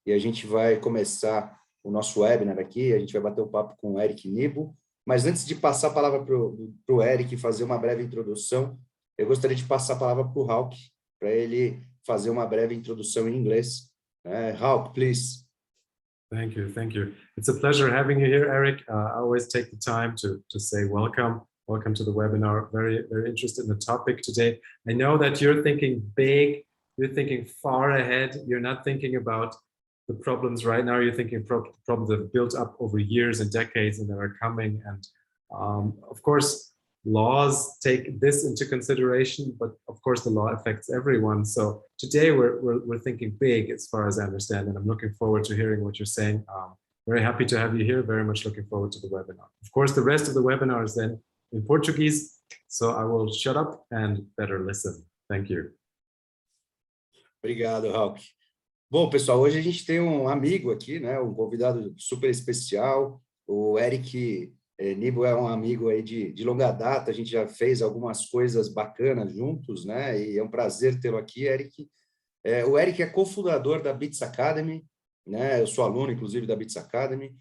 e a gente vai começar o nosso webinar aqui, a gente vai bater um papo com o Eric Nibo, mas antes de passar a palavra para o Eric fazer uma breve introdução, eu gostaria de passar a palavra para o Hauck, para ele fazer uma breve introdução em inglês. Hauck, please. Thank you, thank you. It's a pleasure having you here, Eric. I always take the time to say welcome. Welcome to the webinar. Very, very interested in the topic today. I know that you're thinking big, you're thinking far ahead. You're not thinking about the problems right now. You're thinking problems that have built up over years and decades and that are coming. And of course, laws take this into consideration, but of course the law affects everyone. So today we're thinking big as far as I understand, and I'm looking forward to hearing what you're saying. Very happy to have you here. Very much looking forward to the webinar. Of course, the rest of the webinar is then in Portuguese, so I will shut up and better listen. Thank you. Obrigado, Hauck. Bom, pessoal, hoje a gente tem um amigo aqui, né, um convidado super especial. O Eric Nibo é um amigo aí de longa data, a gente já fez algumas coisas bacanas juntos, né, e é um prazer tê-lo aqui, Eric. O Eric é cofundador da Bits Academy, né, eu sou aluno, inclusive, da Bits Academy,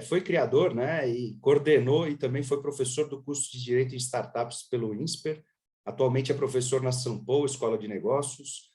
foi criador, né, e coordenou e também foi professor do curso de Direito em Startups pelo INSPER, atualmente é professor na Sampo, Escola de Negócios.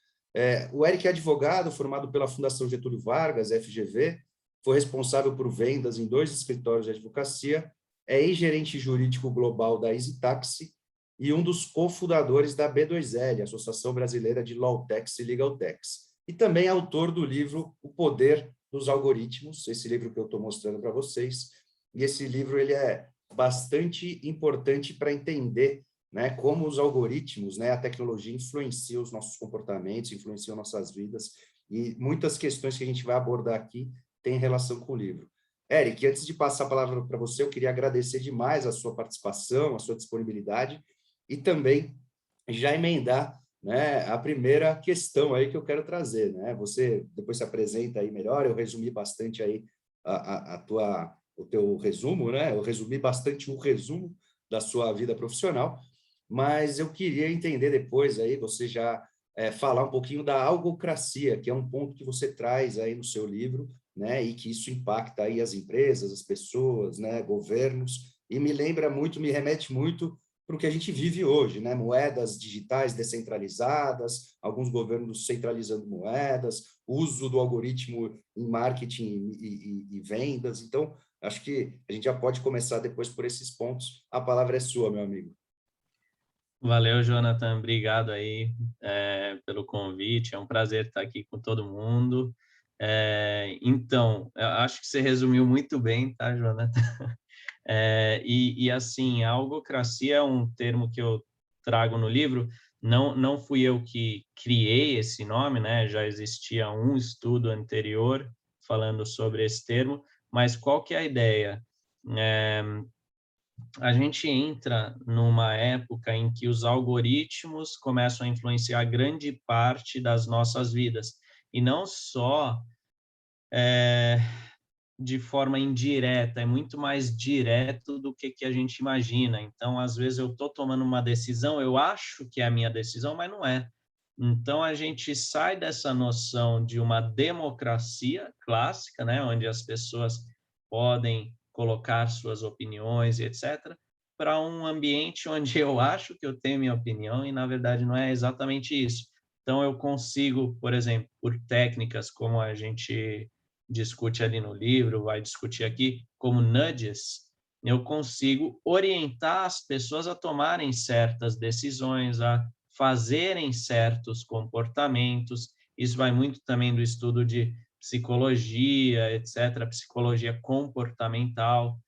O Eric é advogado, formado pela Fundação Getúlio Vargas, FGV, foi responsável por vendas em 2 escritórios de advocacia, é ex-gerente jurídico global da EasyTaxi e um dos cofundadores da B2L, Associação Brasileira de Lawtechs e Legaltechs, e também é autor do livro O Poder dos Algoritmos, esse livro que eu estou mostrando para vocês, e esse livro ele é bastante importante para entender, né, como os algoritmos, né, a tecnologia influencia os nossos comportamentos, influenciam nossas vidas, e muitas questões que a gente vai abordar aqui têm relação com o livro. Eric, antes de passar a palavra para você, eu queria agradecer demais a sua participação, a sua disponibilidade, e também já emendar, né, a primeira questão aí que eu quero trazer, né? Você depois se apresenta aí melhor, eu resumi bastante aí o teu resumo, né? Eu resumi bastante o resumo da sua vida profissional, mas eu queria entender depois aí, você já falar um pouquinho da algocracia, que é um ponto que você traz aí no seu livro, né, e que isso impacta aí as empresas, as pessoas, né, governos, e me remete muito para o que a gente vive hoje, né, moedas digitais descentralizadas, alguns governos centralizando moedas, uso do algoritmo em marketing e vendas. Então, acho que a gente já pode começar depois por esses pontos. A palavra é sua, meu amigo. Valeu, Jonathan. Obrigado aí pelo convite. É um prazer estar aqui com todo mundo. Então, eu acho que você resumiu muito bem, tá, Jonathan? Assim, a algocracia é um termo que eu trago no livro. Não fui eu que criei esse nome, né? Já existia um estudo anterior falando sobre esse termo, mas qual que é a ideia? A gente entra numa época em que os algoritmos começam a influenciar grande parte das nossas vidas, e não só de forma indireta, é muito mais direto do que a gente imagina. Então, às vezes eu estou tomando uma decisão, eu acho que é a minha decisão, mas não é. Então, a gente sai dessa noção de uma democracia clássica, né, onde as pessoas podem colocar suas opiniões e etc., para um ambiente onde eu acho que eu tenho minha opinião e, na verdade, não é exatamente isso. Então, eu consigo, por exemplo, por técnicas como a gente discute ali no livro, vai discutir aqui, como nudges, eu consigo orientar as pessoas a tomarem certas decisões, a fazerem certos comportamentos. Isso vai muito também do estudo de psicologia, etc., psicologia comportamental.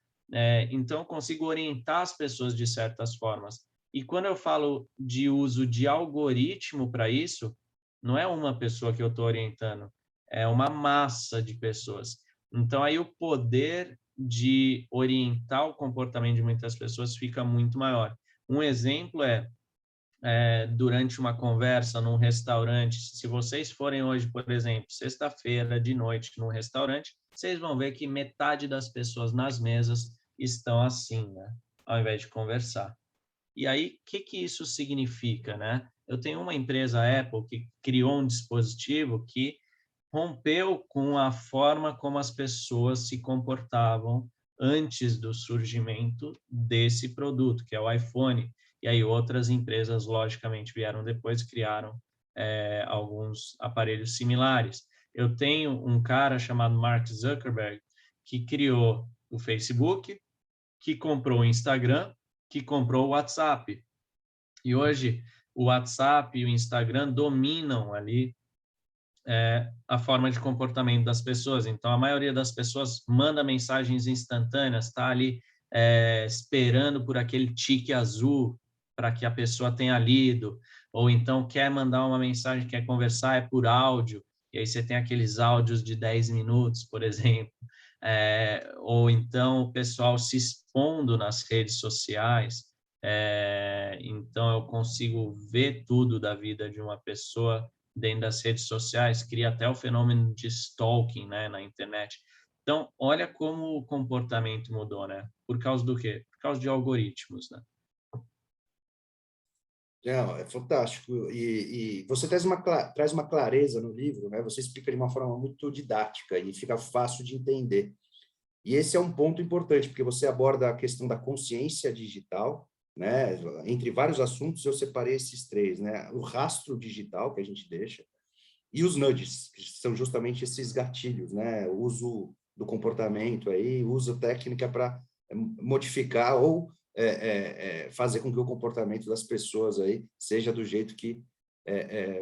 Então, eu consigo orientar as pessoas de certas formas. E quando eu falo de uso de algoritmo para isso, não é uma pessoa que eu estou orientando, é uma massa de pessoas. Então, aí o poder de orientar o comportamento de muitas pessoas fica muito maior. Um exemplo durante uma conversa num restaurante, se vocês forem hoje, por exemplo, sexta-feira de noite num restaurante, vocês vão ver que metade das pessoas nas mesas estão assim, né? Ao invés de conversar. E aí, o que isso significa, né? Eu tenho uma empresa, Apple, que criou um dispositivo que rompeu com a forma como as pessoas se comportavam antes do surgimento desse produto, que é o iPhone. E aí outras empresas, logicamente, vieram depois e criaram alguns aparelhos similares. Eu tenho um cara chamado Mark Zuckerberg que criou o Facebook, que comprou o Instagram, que comprou o WhatsApp. E hoje o WhatsApp e o Instagram dominam ali a forma de comportamento das pessoas. Então, a maioria das pessoas manda mensagens instantâneas, está ali esperando por aquele tique azul para que a pessoa tenha lido, ou então quer mandar uma mensagem, quer conversar, é por áudio, e aí você tem aqueles áudios de 10 minutos, por exemplo. Ou então o pessoal se expondo nas redes sociais, então eu consigo ver tudo da vida de uma pessoa dentro das redes sociais, cria até o fenômeno de stalking, né, na internet. Então, olha como o comportamento mudou, né? Por causa do quê? Por causa de algoritmos, né? Não, é fantástico. E você traz uma clareza no livro, né? Você explica de uma forma muito didática e fica fácil de entender. E esse é um ponto importante, porque você aborda a questão da consciência digital, né? Entre vários assuntos, eu separei esses três, né? O rastro digital que a gente deixa e os nudges, que são justamente esses gatilhos, né? O uso do comportamento aí, uso técnica para modificar ou fazer com que o comportamento das pessoas aí seja do jeito que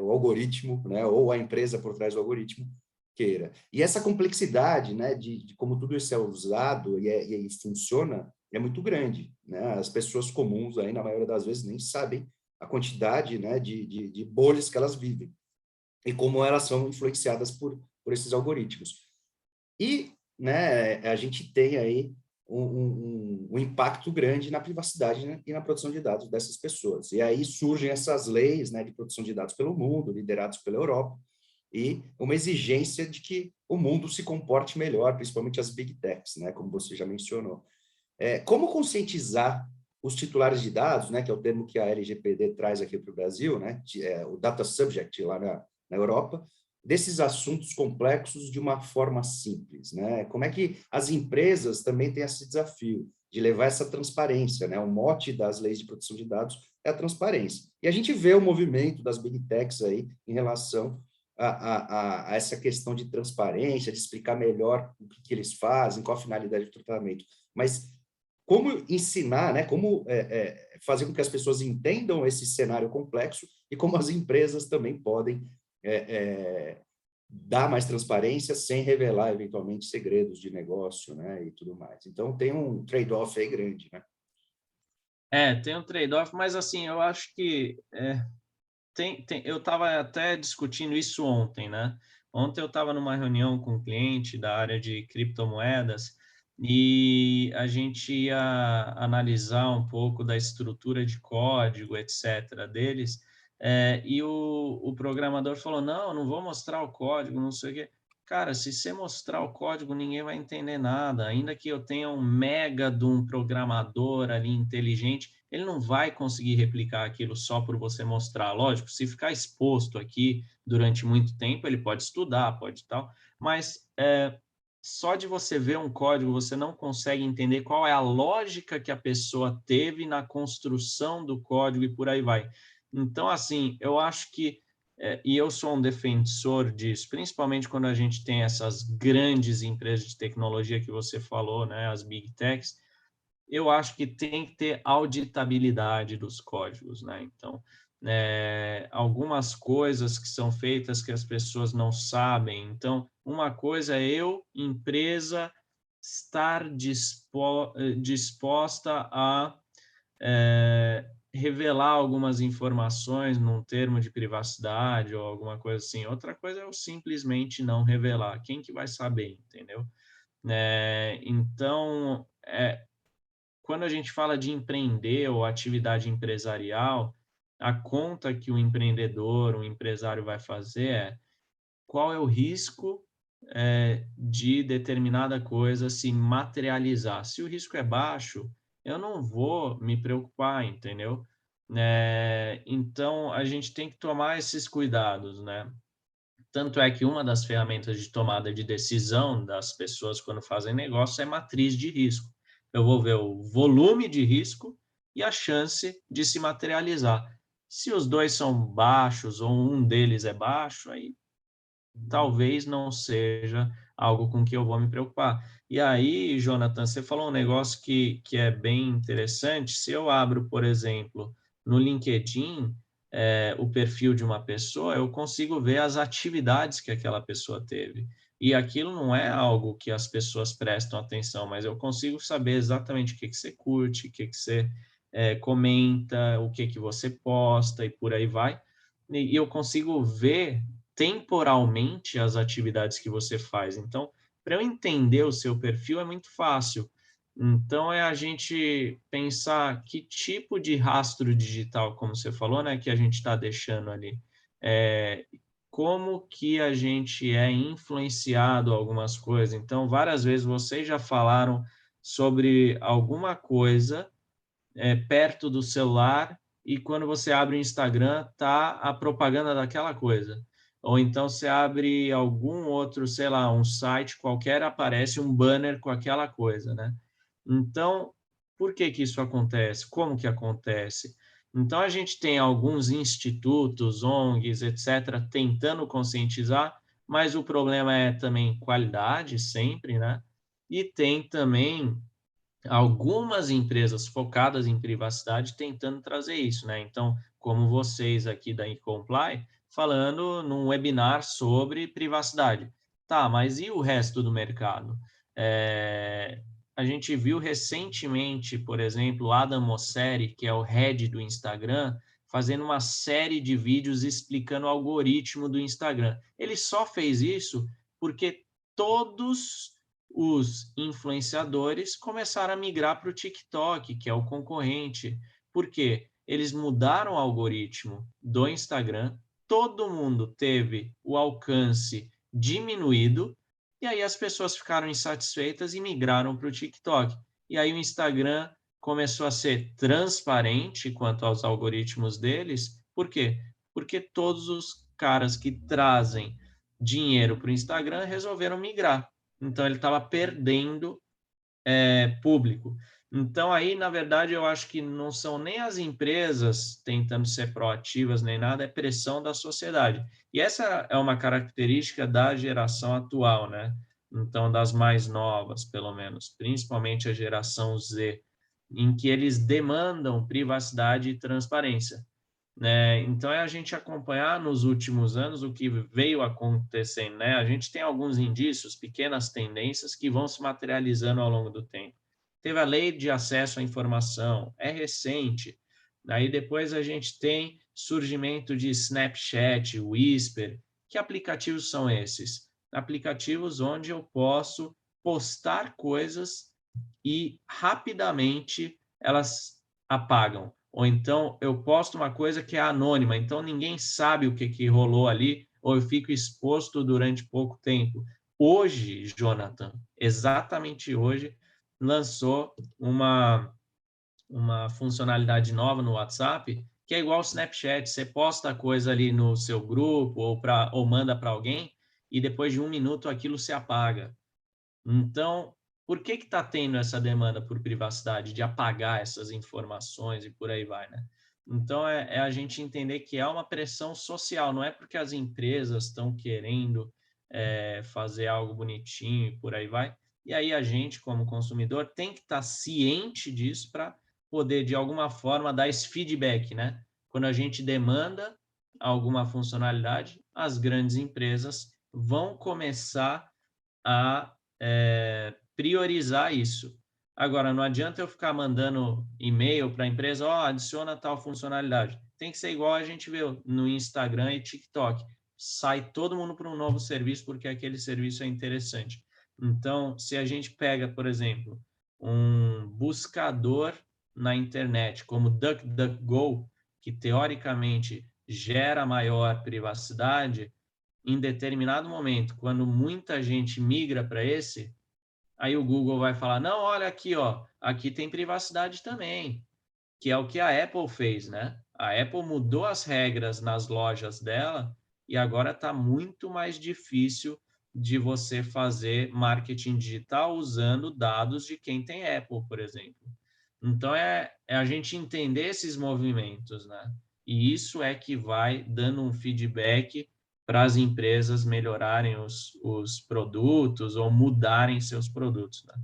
o algoritmo, né? Ou a empresa por trás do algoritmo queira. E essa complexidade, né, de como tudo isso é usado e funciona, é muito grande, né? As pessoas comuns aí, na maioria das vezes, nem sabem a quantidade, né, de bolhas que elas vivem e como elas são influenciadas por esses algoritmos. E, né, a gente tem aí um impacto grande na privacidade, né, e na proteção de dados dessas pessoas. E aí surgem essas leis, né, de proteção de dados pelo mundo, liderados pela Europa, e uma exigência de que o mundo se comporte melhor, principalmente as big techs, né, como você já mencionou. Como conscientizar os titulares de dados, né, que é o termo que a LGPD traz aqui para o Brasil, né, o data subject lá na Europa, desses assuntos complexos de uma forma simples, né? Como é que as empresas também têm esse desafio de levar essa transparência, né? O mote das leis de proteção de dados é a transparência. E a gente vê o movimento das big techs aí em relação a essa questão de transparência, de explicar melhor o que eles fazem, qual a finalidade do tratamento. Mas como ensinar, né? Como fazer com que as pessoas entendam esse cenário complexo e como as empresas também podem dar mais transparência sem revelar, eventualmente, segredos de negócio, né, e tudo mais. Então, tem um trade-off aí grande, né? Tem um trade-off, mas assim, eu acho que eu estava até discutindo isso ontem, né? Ontem eu estava numa reunião com um cliente da área de criptomoedas e a gente ia analisar um pouco da estrutura de código, etc., deles, e o programador falou, não vou mostrar o código, não sei o quê. Cara, se você mostrar o código, ninguém vai entender nada. Ainda que eu tenha um mega de um programador ali inteligente, ele não vai conseguir replicar aquilo só por você mostrar. Lógico, se ficar exposto aqui durante muito tempo, ele pode estudar, pode tal, mas só de você ver um código, você não consegue entender qual é a lógica que a pessoa teve na construção do código e por aí vai. Então, assim, eu acho que e eu sou um defensor disso, principalmente quando a gente tem essas grandes empresas de tecnologia que você falou, né, as big techs, eu acho que tem que ter auditabilidade dos códigos, né? Então, algumas coisas que são feitas que as pessoas não sabem. Então, uma coisa é eu, empresa, estar disposta a revelar algumas informações num termo de privacidade ou alguma coisa assim. Outra coisa é eu simplesmente não revelar. Quem que vai saber, entendeu? Então, quando a gente fala de empreender ou atividade empresarial, a conta que o empreendedor, o empresário vai fazer é qual é o risco de determinada coisa se materializar. Se o risco é baixo, eu não vou me preocupar, entendeu? Então, a gente tem que tomar esses cuidados, né? Tanto é que uma das ferramentas de tomada de decisão das pessoas quando fazem negócio é matriz de risco. Eu vou ver o volume de risco e a chance de se materializar. Se os dois são baixos ou um deles é baixo, aí talvez não seja algo com que eu vou me preocupar. E aí, Jonathan, você falou um negócio que é bem interessante. Se eu abro, por exemplo, no LinkedIn, o perfil de uma pessoa, eu consigo ver as atividades que aquela pessoa teve. E aquilo não é algo que as pessoas prestam atenção, mas eu consigo saber exatamente o que você curte, o que você comenta, o que você posta e por aí vai. E eu consigo ver temporalmente as atividades que você faz. Então, para eu entender o seu perfil é muito fácil. Então, é a gente pensar que tipo de rastro digital, como você falou, né, que a gente está deixando ali. Como que a gente é influenciado a algumas coisas. Então, várias vezes vocês já falaram sobre alguma coisa perto do celular e quando você abre o Instagram, tá a propaganda daquela coisa. Ou então você abre algum outro, sei lá, um site qualquer, aparece um banner com aquela coisa, né? Então, por que que isso acontece? Como que acontece? Então, a gente tem alguns institutos, ONGs, etc., tentando conscientizar, mas o problema é também qualidade, sempre, né? E tem também algumas empresas focadas em privacidade tentando trazer isso, né? Então, como vocês aqui da Incomply, falando num webinar sobre privacidade. Tá, mas e o resto do mercado? A gente viu recentemente, por exemplo, Adam Mosseri, que é o head do Instagram, fazendo uma série de vídeos explicando o algoritmo do Instagram. Ele só fez isso porque todos os influenciadores começaram a migrar para o TikTok, que é o concorrente. Por quê? Eles mudaram o algoritmo do Instagram, todo mundo teve o alcance diminuído, e aí as pessoas ficaram insatisfeitas e migraram para o TikTok. E aí o Instagram começou a ser transparente quanto aos algoritmos deles. Por quê? Porque todos os caras que trazem dinheiro para o Instagram resolveram migrar. Então, ele estava perdendo público. Então, aí, na verdade, eu acho que não são nem as empresas tentando ser proativas, nem nada, é pressão da sociedade. E essa é uma característica da geração atual, né? Então, das mais novas, pelo menos, principalmente a geração Z, em que eles demandam privacidade e transparência. Né? Então, é a gente acompanhar nos últimos anos o que veio acontecendo. Né? A gente tem alguns indícios, pequenas tendências que vão se materializando ao longo do tempo. Teve a lei de acesso à informação, é recente. Aí depois a gente tem surgimento de Snapchat, Whisper. Que aplicativos são esses? Aplicativos onde eu posso postar coisas e rapidamente elas apagam. Ou então eu posto uma coisa que é anônima, então ninguém sabe o que rolou ali, ou eu fico exposto durante pouco tempo. Hoje, Jonathan, exatamente hoje, lançou uma funcionalidade nova no WhatsApp, que é igual ao Snapchat. Você posta a coisa ali no seu grupo ou manda para alguém, e depois de 1 minuto aquilo se apaga. Então, por que está tendo essa demanda por privacidade, de apagar essas informações e por aí vai, né? Então, é a gente entender que há uma pressão social, não é porque as empresas estão querendo fazer algo bonitinho e por aí vai. E aí a gente, como consumidor, tem que estar ciente disso para poder, de alguma forma, dar esse feedback, né? Quando a gente demanda alguma funcionalidade, as grandes empresas vão começar a priorizar isso. Agora, não adianta eu ficar mandando e-mail para a empresa, adiciona tal funcionalidade. Tem que ser igual a gente vê no Instagram e TikTok. Sai todo mundo para um novo serviço porque aquele serviço é interessante. Então, se a gente pega, por exemplo, um buscador na internet, como DuckDuckGo, que teoricamente gera maior privacidade, em determinado momento, quando muita gente migra para esse, aí o Google vai falar, não, olha aqui, aqui tem privacidade também, que é o que a Apple fez, né? A Apple mudou as regras nas lojas dela e agora está muito mais difícil de você fazer marketing digital usando dados de quem tem Apple, por exemplo. Então, é a gente entender esses movimentos, né? E isso é que vai dando um feedback para as empresas melhorarem os produtos ou mudarem seus produtos, né?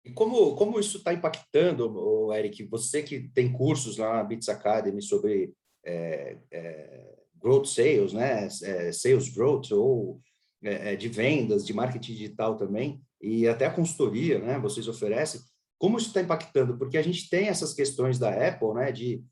E como isso está impactando, Eric, você que tem cursos lá na Bits Academy sobre growth sales, né? Sales growth, ou de vendas, de marketing digital também, e até a consultoria, né? Vocês oferecem. Como isso está impactando? Porque a gente tem essas questões da Apple, né? De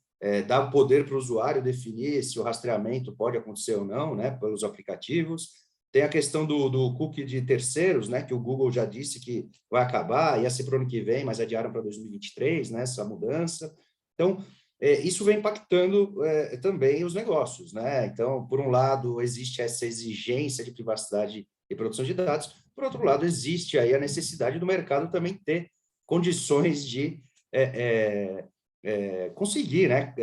dar o poder para o usuário definir se o rastreamento pode acontecer ou não, né? Pelos aplicativos. Tem a questão do cookie de terceiros, né? Que o Google já disse que vai acabar, ia ser para o ano que vem, mas adiaram para 2023, né? Essa mudança. Então, isso vem impactando também os negócios, né? Então, por um lado, existe essa exigência de privacidade e produção de dados, por outro lado, existe aí a necessidade do mercado também ter condições de conseguir, né?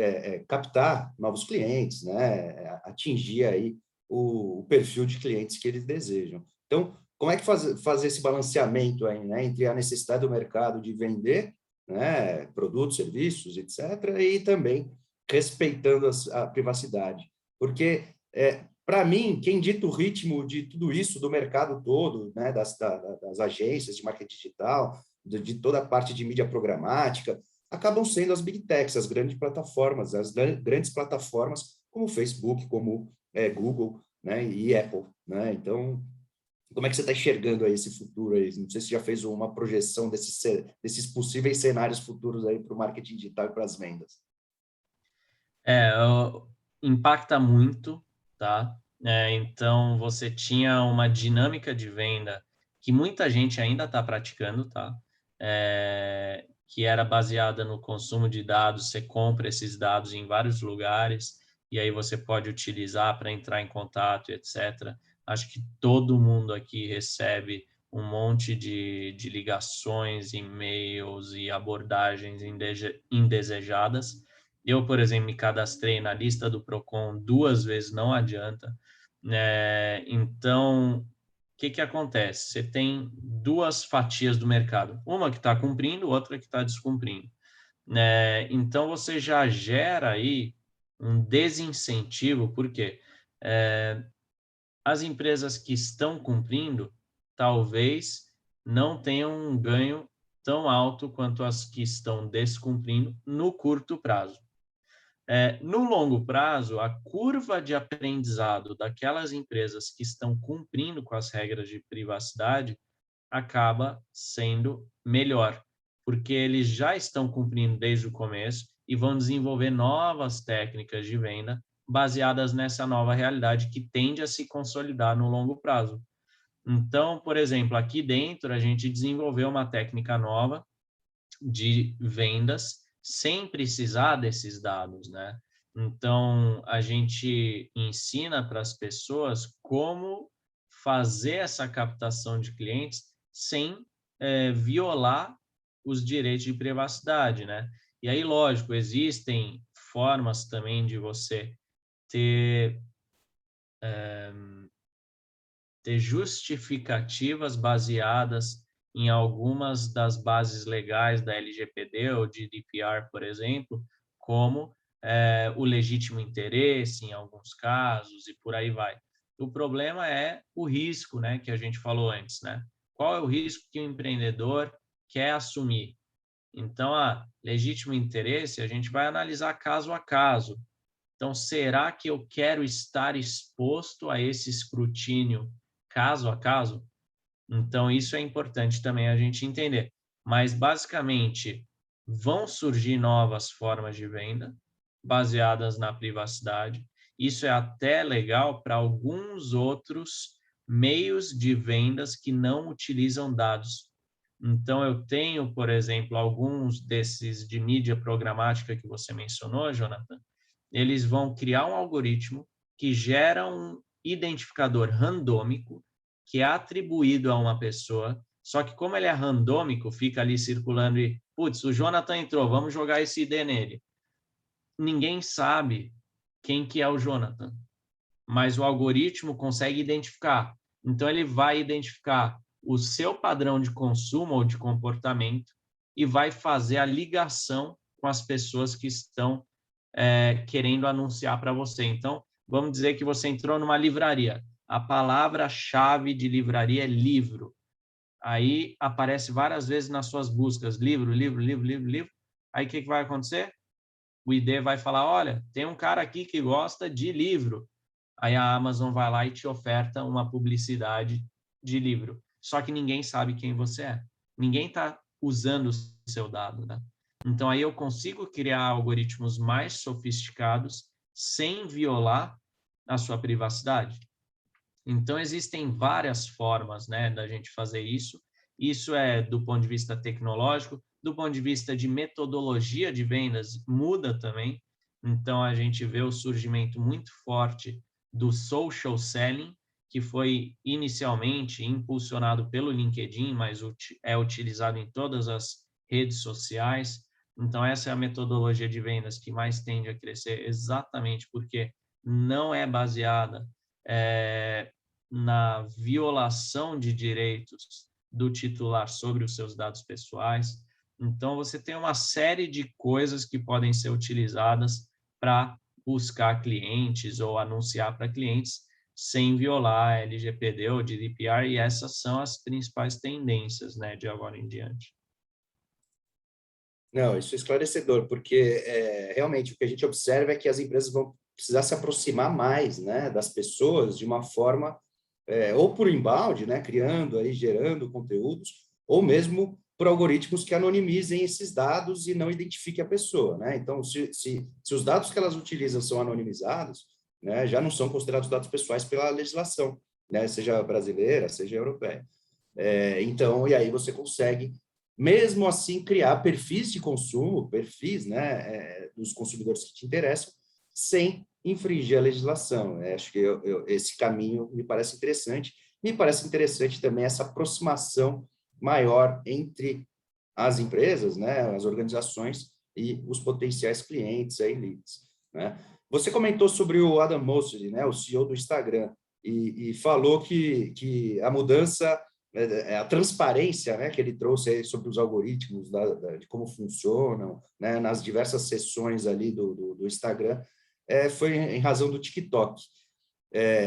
Captar novos clientes, né? Atingir aí o perfil de clientes que eles desejam. Então, como é que fazer esse balanceamento aí, né? Entre a necessidade do mercado de vender, né, produtos, serviços, etc., e também respeitando a privacidade. Porque, para mim, quem dita o ritmo de tudo isso, do mercado todo, né, das agências de marketing digital, de toda a parte de mídia programática, acabam sendo as big techs, as grandes plataformas como Facebook, como Google, né, e Apple. Né? Então, como é que você está enxergando aí esse futuro aí? Não sei se já fez uma projeção desses possíveis cenários futuros aí para o marketing digital e para as vendas. Impacta muito, tá? Então, você tinha uma dinâmica de venda que muita gente ainda está praticando, tá? Que era baseada no consumo de dados, você compra esses dados em vários lugares e aí você pode utilizar para entrar em contato, etc. Acho que todo mundo aqui recebe um monte de ligações, e-mails e abordagens indesejadas. Eu, por exemplo, me cadastrei na lista do Procon 2 vezes, não adianta. Então, o que acontece? Você tem duas fatias do mercado, uma que está cumprindo, outra que está descumprindo. Então, você já gera aí um desincentivo, porque as empresas que estão cumprindo talvez não tenham um ganho tão alto quanto as que estão descumprindo no curto prazo. No longo prazo, a curva de aprendizado daquelas empresas que estão cumprindo com as regras de privacidade acaba sendo melhor, porque eles já estão cumprindo desde o começo e vão desenvolver novas técnicas de venda baseadas nessa nova realidade que tende a se consolidar no longo prazo. Então, por exemplo, aqui dentro a gente desenvolveu uma técnica nova de vendas sem precisar desses dados, né? Então, a gente ensina para as pessoas como fazer essa captação de clientes sem violar os direitos de privacidade, né? E aí, lógico, existem formas também de você ter justificativas baseadas em algumas das bases legais da LGPD ou GDPR, por exemplo, como o legítimo interesse em alguns casos e por aí vai. O problema é o risco, né, que a gente falou antes, né? Qual é o risco que o empreendedor quer assumir? Então, legítimo interesse, a gente vai analisar caso a caso. Então, será que eu quero estar exposto a esse escrutínio caso a caso? Então, isso é importante também a gente entender. Mas, basicamente, vão surgir novas formas de venda baseadas na privacidade. Isso é até legal para alguns outros meios de vendas que não utilizam dados. Então, eu tenho, por exemplo, alguns desses de mídia programática que você mencionou, Jonathan, eles vão criar um algoritmo que gera um identificador randômico que é atribuído a uma pessoa, só que como ele é randômico, fica ali circulando e, putz, o Jonathan entrou, vamos jogar esse ID nele. Ninguém sabe quem que é o Jonathan. mas o algoritmo consegue identificar. Então, ele vai identificar o seu padrão de consumo ou de comportamento e vai fazer a ligação com as pessoas que estão querendo anunciar para você. Então, vamos dizer que você entrou numa livraria. A palavra-chave de livraria é livro. Aí aparece várias vezes nas suas buscas, livro, livro, livro, livro, livro. Aí o que vai acontecer? O ID vai falar, olha, tem um cara aqui que gosta de livro. Aí a Amazon vai lá e te oferta uma publicidade de livro. Só que ninguém sabe quem você é. Ninguém está usando o seu dado, né? Então, aí eu consigo criar algoritmos mais sofisticados sem violar a sua privacidade. Então, existem várias formas, né, da gente fazer isso. Isso é do ponto de vista tecnológico, do ponto de vista de metodologia de vendas, muda também. Então, a gente vê o surgimento muito forte do social selling, que foi inicialmente impulsionado pelo LinkedIn, mas é utilizado em todas as redes sociais. Então, essa é a metodologia de vendas que mais tende a crescer, exatamente porque não é baseada na violação de direitos do titular sobre os seus dados pessoais. Então, você tem uma série de coisas que podem ser utilizadas para buscar clientes ou anunciar para clientes sem violar LGPD ou GDPR, e essas são as principais tendências, né, de agora em diante. Não, isso é esclarecedor, porque realmente o que a gente observa é que as empresas vão precisar se aproximar mais, né, das pessoas de uma forma, ou por inbound, né, criando, aí, gerando conteúdos, ou mesmo por algoritmos que anonimizem esses dados e não identifiquem a pessoa, né? Então, se os dados que elas utilizam são anonimizados, né, já não são considerados dados pessoais pela legislação, né, seja brasileira, seja europeia. Então, e aí você consegue, mesmo assim, criar perfis de consumo, perfis, né, dos consumidores que te interessam, sem infringir a legislação. Acho que esse caminho me parece interessante. Me parece interessante também essa aproximação maior entre as empresas, né, as organizações e os potenciais clientes, aí, leads, né? Você comentou sobre o Adam Mosseri, né, o CEO do Instagram, e falou que a mudança, a transparência, né, que ele trouxe aí sobre os algoritmos, de como funcionam, né, nas diversas sessões ali do Instagram, foi em razão do TikTok.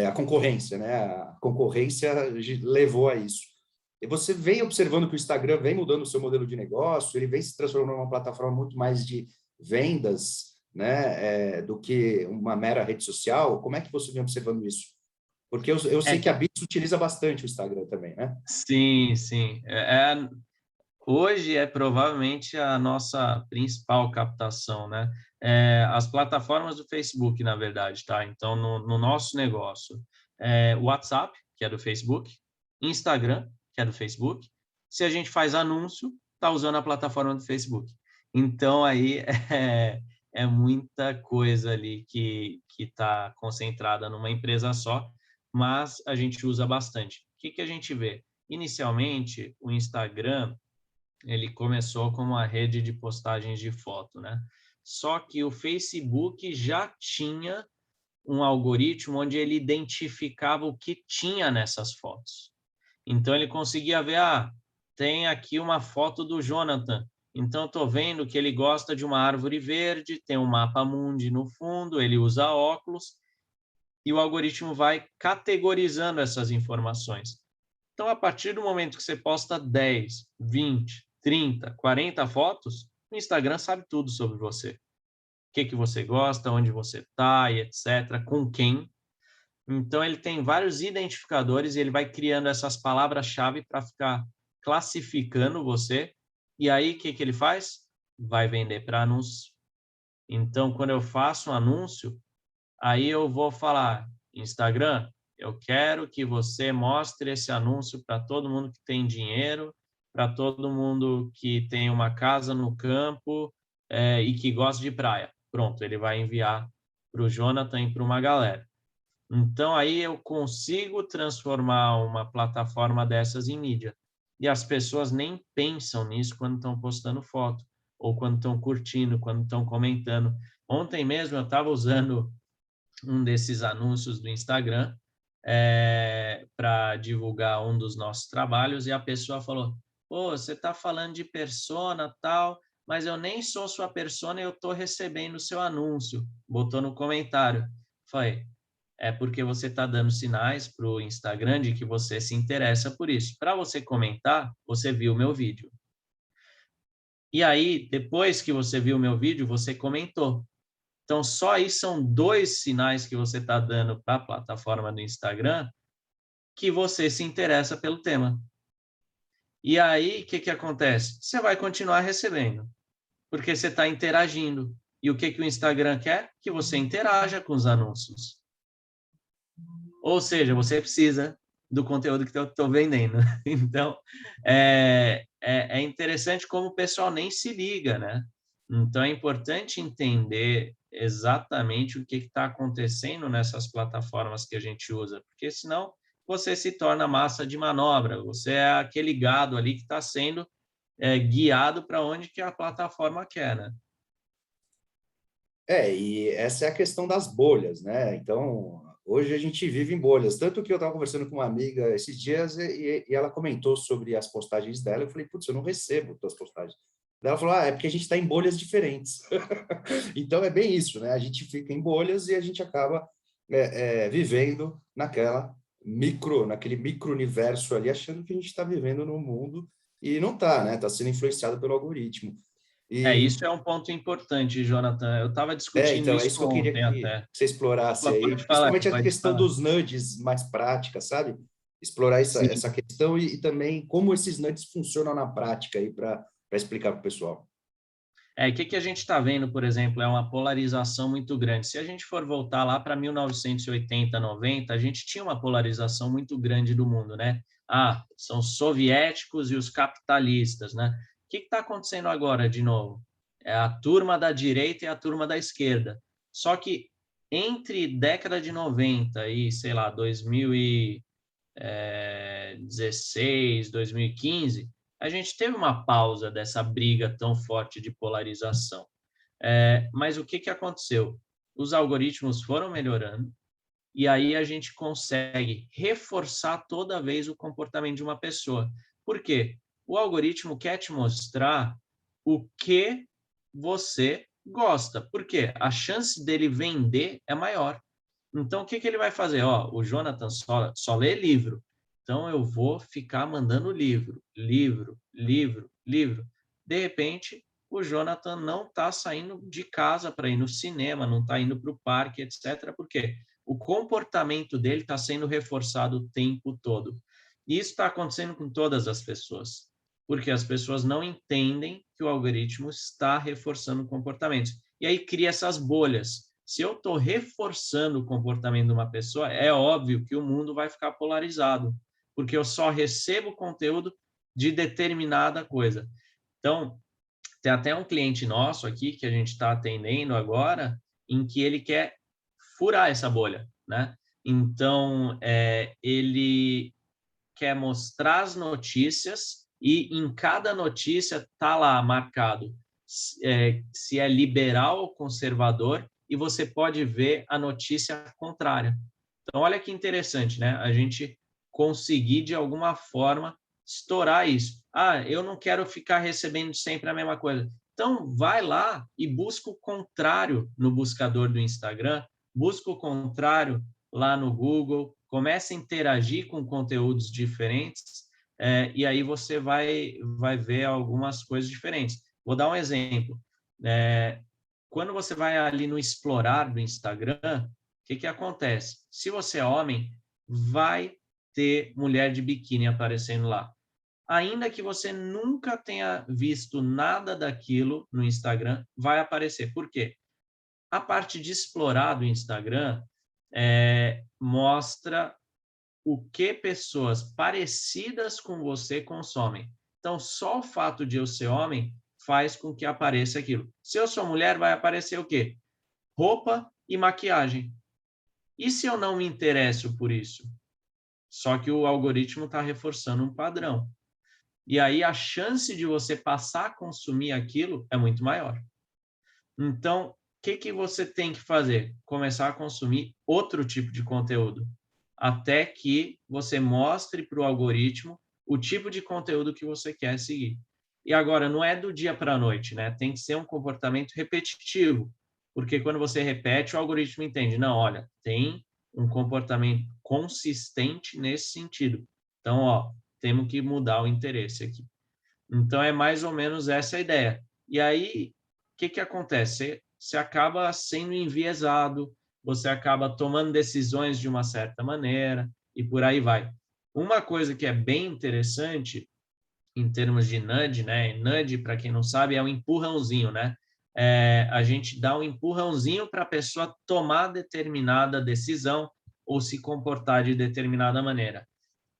A concorrência, né? A concorrência levou a isso. E você vem observando que o Instagram vem mudando o seu modelo de negócio, ele vem se transformando numa plataforma muito mais de vendas, né, do que uma mera rede social. Como é que você vem observando isso? Porque eu sei que a Bits utiliza bastante o Instagram também, né? Sim, sim. Hoje é provavelmente a nossa principal captação, né? As plataformas do Facebook, na verdade, tá? Então, no nosso negócio, WhatsApp, que é do Facebook, Instagram, que é do Facebook. Se a gente faz anúncio, tá usando a plataforma do Facebook. Então, aí é muita coisa ali que está concentrada numa empresa só, mas a gente usa bastante. O que a gente vê? Inicialmente, o Instagram, ele começou como uma rede de postagens de foto, né? Só que o Facebook já tinha um algoritmo onde ele identificava o que tinha nessas fotos. Então, ele conseguia ver, tem aqui uma foto do Jonathan. Então, estou vendo que ele gosta de uma árvore verde, tem um mapa mundi no fundo, ele usa óculos, e o algoritmo vai categorizando essas informações. Então, a partir do momento que você posta 10, 20, 30, 40 fotos, o Instagram sabe tudo sobre você. O que você gosta, onde você está, e etc., com quem. Então, ele tem vários identificadores e ele vai criando essas palavras-chave para ficar classificando você. E aí, o que ele faz? Vai vender para anúncio. Então, quando eu faço um anúncio, aí eu vou falar, Instagram, eu quero que você mostre esse anúncio para todo mundo que tem dinheiro, para todo mundo que tem uma casa no campo e que gosta de praia. Pronto, ele vai enviar para o Jonathan e para uma galera. Então, aí eu consigo transformar uma plataforma dessas em mídia. E as pessoas nem pensam nisso quando estão postando foto, ou quando estão curtindo, quando estão comentando. Ontem mesmo eu estava usando um desses anúncios do Instagram para divulgar um dos nossos trabalhos, e a pessoa falou: pô, você está falando de persona tal, mas eu nem sou sua persona e eu estou recebendo o seu anúncio. Botou no comentário. Falei, é porque você está dando sinais para o Instagram de que você se interessa por isso. Para você comentar, você viu o meu vídeo. E aí, depois que você viu o meu vídeo, você comentou. Então, só aí são 2 sinais que você está dando para a plataforma do Instagram que você se interessa pelo tema. E aí, o que acontece? Você vai continuar recebendo, porque você está interagindo. E o que o Instagram quer? Que você interaja com os anúncios. Ou seja, você precisa do conteúdo que eu estou vendendo. Então, é interessante como o pessoal nem se liga, né? Então, é importante entender exatamente o que está acontecendo nessas plataformas que a gente usa, porque senão você se torna massa de manobra, você é aquele gado ali que está sendo guiado para onde que a plataforma quer, né? E essa é a questão das bolhas, né? Então, hoje a gente vive em bolhas. Tanto que eu estava conversando com uma amiga esses dias e ela comentou sobre as postagens dela. Eu falei, putz, eu não recebo tuas postagens. Ela falou, é porque a gente está em bolhas diferentes. Então, é bem isso, né? A gente fica em bolhas e a gente acaba vivendo naquele micro-universo ali, achando que a gente está vivendo no mundo e não está, né? Está sendo influenciado pelo algoritmo. Isso é um ponto importante, Jonathan. Eu estava discutindo Então, é isso isso que eu queria ontem que até. você explorasse aí, Pode falar, principalmente a pode questão falar. dos nudges mais prática, sabe? Explorar Sim. essa questão e também como esses nudges funcionam na prática aí para explicar para o pessoal. O que a gente está vendo, por exemplo, é uma polarização muito grande. Se a gente for voltar lá para 1980, 90, a gente tinha uma polarização muito grande do mundo, né? São os soviéticos e os capitalistas, né? O que está acontecendo agora, de novo? É a turma da direita e a turma da esquerda. Só que entre década de 90 e, sei lá, 2016, 2015, a gente teve uma pausa dessa briga tão forte de polarização. Mas o que aconteceu? Os algoritmos foram melhorando e aí a gente consegue reforçar toda vez o comportamento de uma pessoa. Por quê? O algoritmo quer te mostrar o que você gosta. Por quê? A chance dele vender é maior. Então, o que ele vai fazer? O Jonathan só lê livro. Então, eu vou ficar mandando livro, livro, livro, livro. De repente, o Jonathan não está saindo de casa para ir no cinema, não está indo para o parque, etc. Por quê? O comportamento dele está sendo reforçado o tempo todo. E isso está acontecendo com todas as pessoas, porque as pessoas não entendem que o algoritmo está reforçando comportamentos. E aí cria essas bolhas. Se eu estou reforçando o comportamento de uma pessoa, é óbvio que o mundo vai ficar polarizado, porque eu só recebo conteúdo de determinada coisa. Então, tem até um cliente nosso aqui que a gente está atendendo agora, em que ele quer furar essa bolha, né? Então, ele quer mostrar as notícias e em cada notícia está lá marcado se é liberal ou conservador e você pode ver a notícia contrária. Então, olha que interessante, né? A gente conseguir, de alguma forma, estourar isso. Eu não quero ficar recebendo sempre a mesma coisa. Então, vai lá e busca o contrário no buscador do Instagram, busca o contrário lá no Google, comece a interagir com conteúdos diferentes, e aí você vai ver algumas coisas diferentes. Vou dar um exemplo. Quando você vai ali no explorar do Instagram, o que acontece? Se você é homem, vai ter mulher de biquíni aparecendo lá. Ainda que você nunca tenha visto nada daquilo no Instagram, vai aparecer. Por quê? A parte de explorar do Instagram mostra o que pessoas parecidas com você consomem. Então, só o fato de eu ser homem faz com que apareça aquilo. Se eu sou mulher, vai aparecer o quê? Roupa e maquiagem. E se eu não me interesso por isso? Só que o algoritmo está reforçando um padrão. E aí a chance de você passar a consumir aquilo é muito maior. Então, que você tem que fazer? Começar a consumir outro tipo de conteúdo, até que você mostre para o algoritmo o tipo de conteúdo que você quer seguir. E agora, não é do dia para a noite, né? Tem que ser um comportamento repetitivo, porque quando você repete, o algoritmo entende, não, olha, tem um comportamento consistente nesse sentido. Então, ó, temos que mudar o interesse aqui. Então, é mais ou menos essa a ideia. E aí, o que acontece? Você acaba sendo enviesado, você acaba tomando decisões de uma certa maneira, e por aí vai. Uma coisa que é bem interessante, em termos de nudge, né? Nudge, para quem não sabe, é um empurrãozinho, né? A gente dá um empurrãozinho para a pessoa tomar determinada decisão ou se comportar de determinada maneira.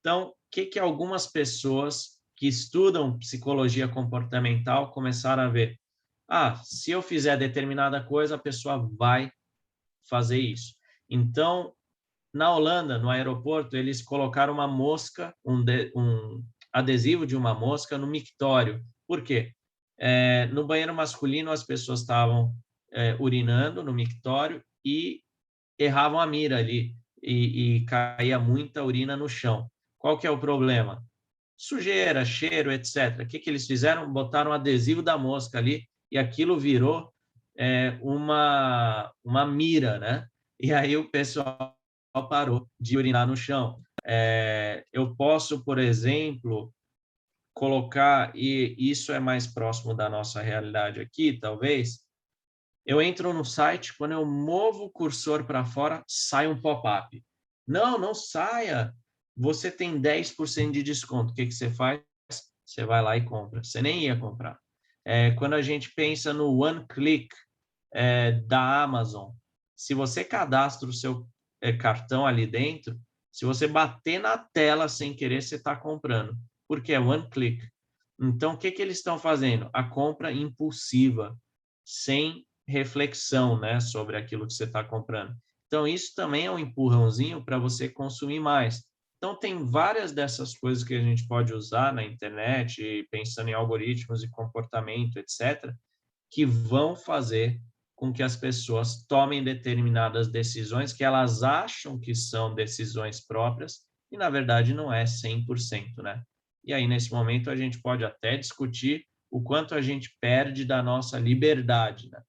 Então, o que algumas pessoas que estudam psicologia comportamental começaram a ver? Ah, se eu fizer determinada coisa, a pessoa vai fazer isso. Então, na Holanda, no aeroporto, eles colocaram uma mosca, um adesivo de uma mosca no mictório. Por quê? No banheiro masculino, as pessoas estavam urinando no mictório e erravam a mira ali e caía muita urina no chão. Qual que é o problema? Sujeira, cheiro, etc. O que eles fizeram? Botaram um adesivo da mosca ali e aquilo virou uma mira, né? E aí o pessoal parou de urinar no chão. Eu posso, por exemplo, colocar, e isso é mais próximo da nossa realidade aqui, talvez, eu entro no site, quando eu movo o cursor para fora, sai um pop-up. Não, não saia. Você tem 10% de desconto. O que você faz? Você vai lá e compra. Você nem ia comprar. Quando a gente pensa no One Click da Amazon, se você cadastra o seu cartão ali dentro, se você bater na tela sem querer, você está comprando. Porque é One Click. Então, o que eles estão fazendo? A compra impulsiva, sem reflexão, né, sobre aquilo que você está comprando. Então, isso também é um empurrãozinho para você consumir mais. Então, tem várias dessas coisas que a gente pode usar na internet, pensando em algoritmos e comportamento, etc., que vão fazer com que as pessoas tomem determinadas decisões que elas acham que são decisões próprias e, na verdade, não é 100%, né? E aí, nesse momento, a gente pode até discutir o quanto a gente perde da nossa liberdade, né?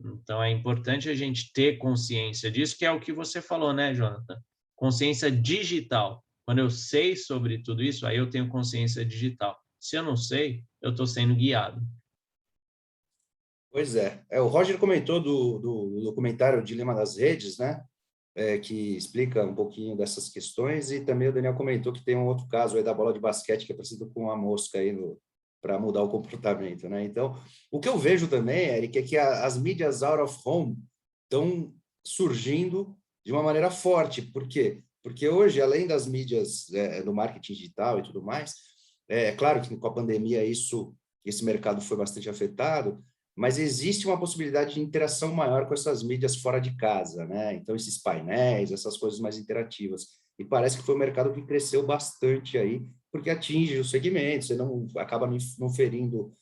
Então, é importante a gente ter consciência disso, que é o que você falou, né, Jonathan? Consciência digital. Quando eu sei sobre tudo isso, aí eu tenho consciência digital. Se eu não sei, eu estou sendo guiado. Pois é. O Roger comentou do documentário Dilema das Redes, né? Que explica um pouquinho dessas questões, e também o Daniel comentou que tem um outro caso aí da bola de basquete que é parecido com a mosca aí para mudar o comportamento, né? Então, o que eu vejo também, Eric, é que as mídias out of home estão surgindo de uma maneira forte. Por quê? Porque hoje, além das mídias do marketing digital e tudo mais, claro que com a pandemia esse mercado foi bastante afetado, mas existe uma possibilidade de interação maior com essas mídias fora de casa, né? Então, esses painéis, essas coisas mais interativas. E parece que foi um mercado que cresceu bastante aí, porque atinge os segmentos, você não acaba não ferindo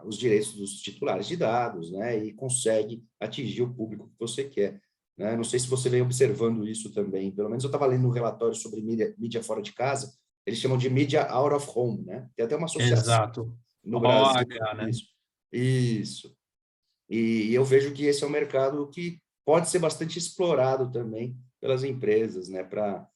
os direitos dos titulares de dados, né? E consegue atingir o público que você quer, né? Não sei se você vem observando isso também. Pelo menos eu estava lendo um relatório sobre mídia fora de casa, eles chamam de mídia out of home, né? Tem até uma associação Exato. no Brasil. OH, né? Isso. E eu vejo que esse é um mercado que pode ser bastante explorado também pelas empresas, né, para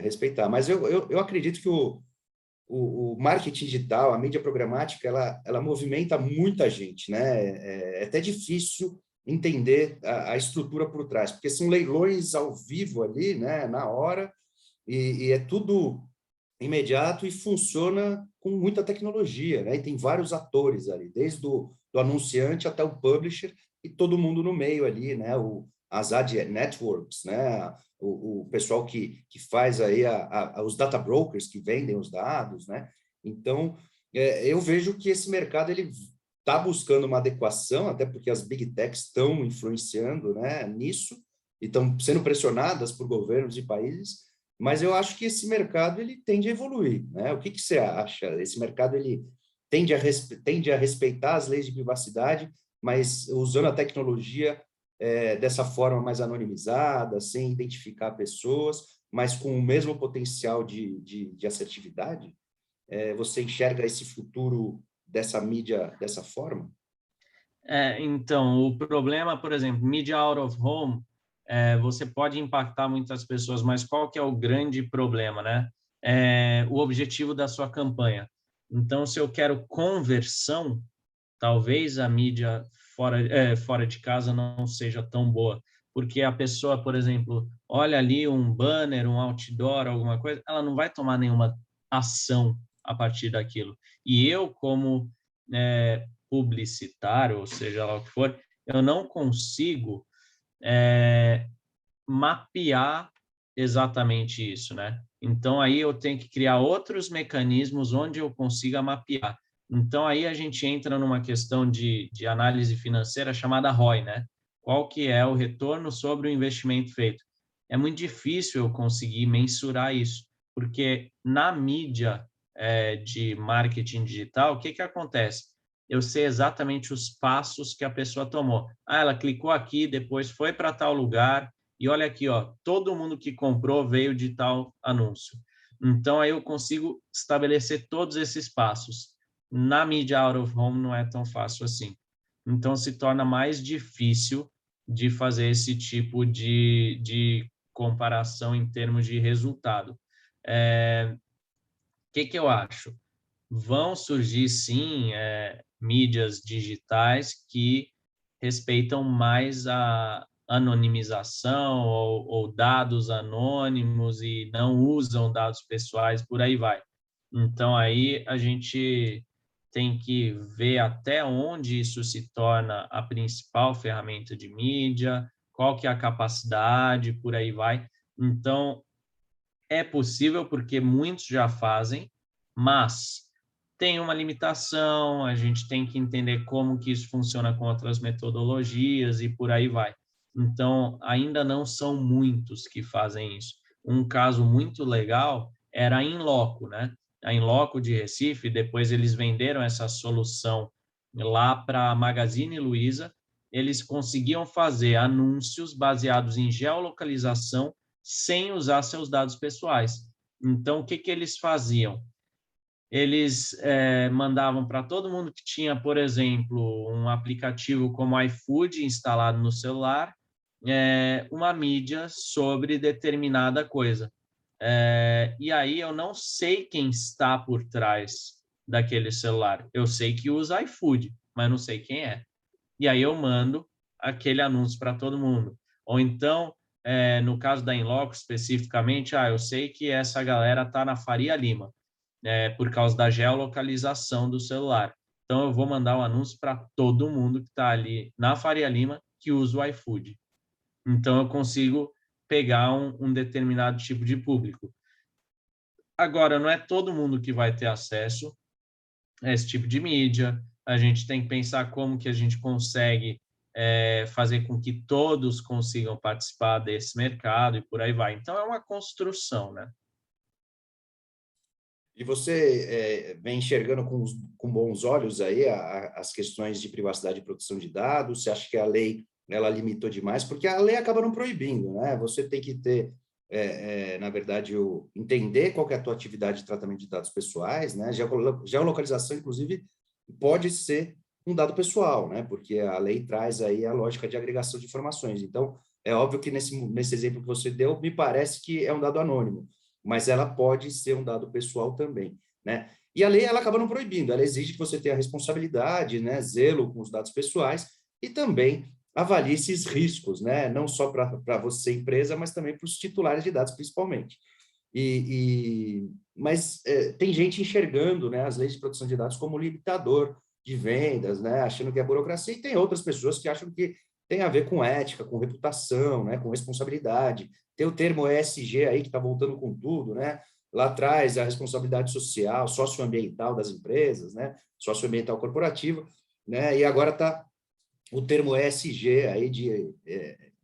respeitar. Mas eu acredito que o marketing digital, a mídia programática, ela movimenta muita gente, né? É até difícil entender a estrutura por trás, porque são leilões ao vivo ali, né, na hora, e é tudo imediato e funciona com muita tecnologia, né? E tem vários atores ali, desde do anunciante até o publisher e todo mundo no meio ali, né? As ad networks, né? O pessoal que faz aí os data brokers que vendem os dados, né? Então, eu vejo que esse mercado ele está buscando uma adequação, até porque as big techs estão influenciando, né, nisso e estão sendo pressionadas por governos e países. Mas eu acho que esse mercado ele tende a evoluir, né? O que você acha? Esse mercado ele tende a respeitar as leis de privacidade, mas usando a tecnologia dessa forma mais anonimizada, sem identificar pessoas, mas com o mesmo potencial de assertividade? Você enxerga esse futuro dessa mídia dessa forma? Então, o problema, por exemplo, mídia out of home, você pode impactar muitas pessoas, mas qual que é o grande problema, né? O objetivo da sua campanha. Então, se eu quero conversão, talvez a mídia fora de casa não seja tão boa, porque a pessoa, por exemplo, olha ali um banner, um outdoor, alguma coisa, ela não vai tomar nenhuma ação a partir daquilo. E eu, como publicitário, ou seja lá o que for, eu não consigo mapear exatamente isso, né? Então, aí eu tenho que criar outros mecanismos onde eu consiga mapear. Então, aí a gente entra numa questão de análise financeira chamada ROI, né? Qual que é o retorno sobre o investimento feito? É muito difícil eu conseguir mensurar isso, porque na mídia de marketing digital, o que acontece? Eu sei exatamente os passos que a pessoa tomou. Ah, ela clicou aqui, depois foi para tal lugar, e olha aqui, ó, todo mundo que comprou veio de tal anúncio. Então, aí eu consigo estabelecer todos esses passos. Na mídia out of home não é tão fácil assim. Então, se torna mais difícil de fazer esse tipo de comparação em termos de resultado. Que eu acho? Vão surgir, sim, mídias digitais que respeitam mais a anonimização ou dados anônimos e não usam dados pessoais, por aí vai. Então, aí a gente tem que ver até onde isso se torna a principal ferramenta de mídia, qual que é a capacidade, por aí vai. Então, é possível porque muitos já fazem, mas tem uma limitação, a gente tem que entender como que isso funciona com outras metodologias e por aí vai. Então, ainda não são muitos que fazem isso. Um caso muito legal era a Inloco, né? A Inloco de Recife, depois eles venderam essa solução lá para a Magazine Luiza, eles conseguiam fazer anúncios baseados em geolocalização sem usar seus dados pessoais. Então, o que eles faziam? Eles mandavam para todo mundo que tinha, por exemplo, um aplicativo como iFood instalado no celular, uma mídia sobre determinada coisa. E aí eu não sei quem está por trás daquele celular. Eu sei que usa iFood, mas não sei quem é. E aí eu mando aquele anúncio para todo mundo. Ou então, no caso da Inloco especificamente, eu sei que essa galera está na Faria Lima, por causa da geolocalização do celular. Então, eu vou mandar um anúncio para todo mundo que está ali na Faria Lima que usa o iFood. Então, eu consigo pegar um determinado tipo de público. Agora, não é todo mundo que vai ter acesso a esse tipo de mídia. A gente tem que pensar como que a gente consegue fazer com que todos consigam participar desse mercado e por aí vai. Então, é uma construção, né? E você vem enxergando com bons olhos aí as questões de privacidade e proteção de dados? Você acha que a lei ela limitou demais? Porque a lei acaba não proibindo, né? Você tem que ter, na verdade, entender qual que é a tua atividade de tratamento de dados pessoais, né? Geolocalização, inclusive, pode ser um dado pessoal, né? Porque a lei traz aí a lógica de agregação de informações. Então, é óbvio que nesse exemplo que você deu, me parece que é um dado anônimo, mas ela pode ser um dado pessoal também, né? E a lei, ela acaba não proibindo, ela exige que você tenha responsabilidade, né, zelo com os dados pessoais e também avalie esses riscos, né, não só para você, empresa, mas também para os titulares de dados, principalmente. Mas tem gente enxergando, né, as leis de proteção de dados como limitador de vendas, né, achando que é burocracia, e tem outras pessoas que acham que tem a ver com ética, com reputação, né, com responsabilidade. Tem o termo ESG aí que está voltando com tudo, né? Lá atrás, a responsabilidade social, socioambiental das empresas, né? Socioambiental corporativa, né? E agora está o termo ESG aí de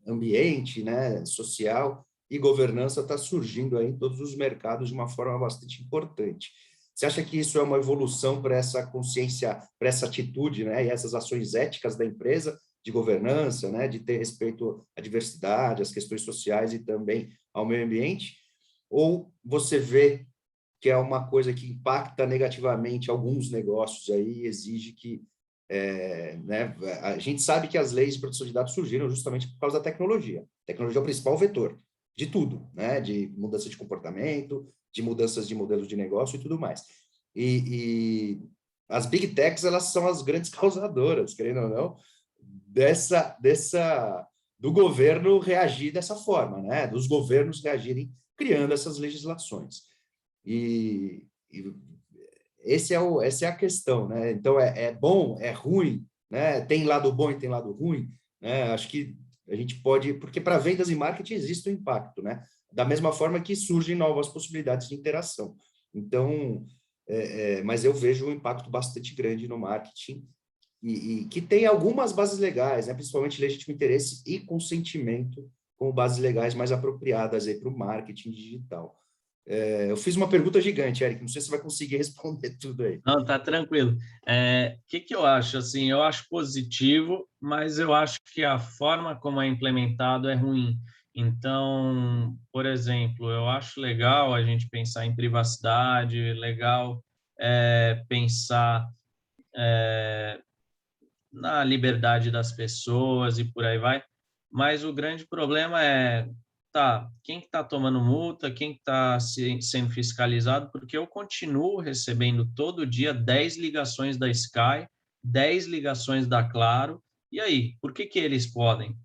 ambiente, né? Social e governança está surgindo aí em todos os mercados de uma forma bastante importante. Você acha que isso é uma evolução para essa consciência, para essa atitude, né, e essas ações éticas da empresa, de governança, né, de ter respeito à diversidade, às questões sociais e também ao meio ambiente? Ou você vê que é uma coisa que impacta negativamente alguns negócios aí e exige que, né, a gente sabe que as leis de proteção de dados surgiram justamente por causa da tecnologia. A tecnologia é o principal vetor de tudo, né, de mudança de comportamento, de mudanças de modelos de negócio e tudo mais. E as big techs, elas são as grandes causadoras, querendo ou não, do governo reagir dessa forma, né, dos governos reagirem criando essas legislações. E essa é a questão, né? Então, é bom, é ruim, né? Tem lado bom e tem lado ruim, né? Acho que a gente pode... Porque para vendas e marketing existe um impacto, né? Da mesma forma que surgem novas possibilidades de interação. Então, mas eu vejo um impacto bastante grande no marketing e que tem algumas bases legais, né? Principalmente legítimo interesse e consentimento como bases legais mais apropriadas para o marketing digital. Eu fiz uma pergunta gigante, Eric, não sei se você vai conseguir responder tudo aí. Não, tá tranquilo. Que eu acho? Assim, eu acho positivo, mas eu acho que a forma como é implementado é ruim. Então, por exemplo, eu acho legal a gente pensar em privacidade, legal pensar na liberdade das pessoas e por aí vai, mas o grande problema é, tá, quem que está tomando multa, quem que está sendo fiscalizado, porque eu continuo recebendo todo dia 10 ligações da Sky, 10 ligações da Claro, e aí, por que eles podem?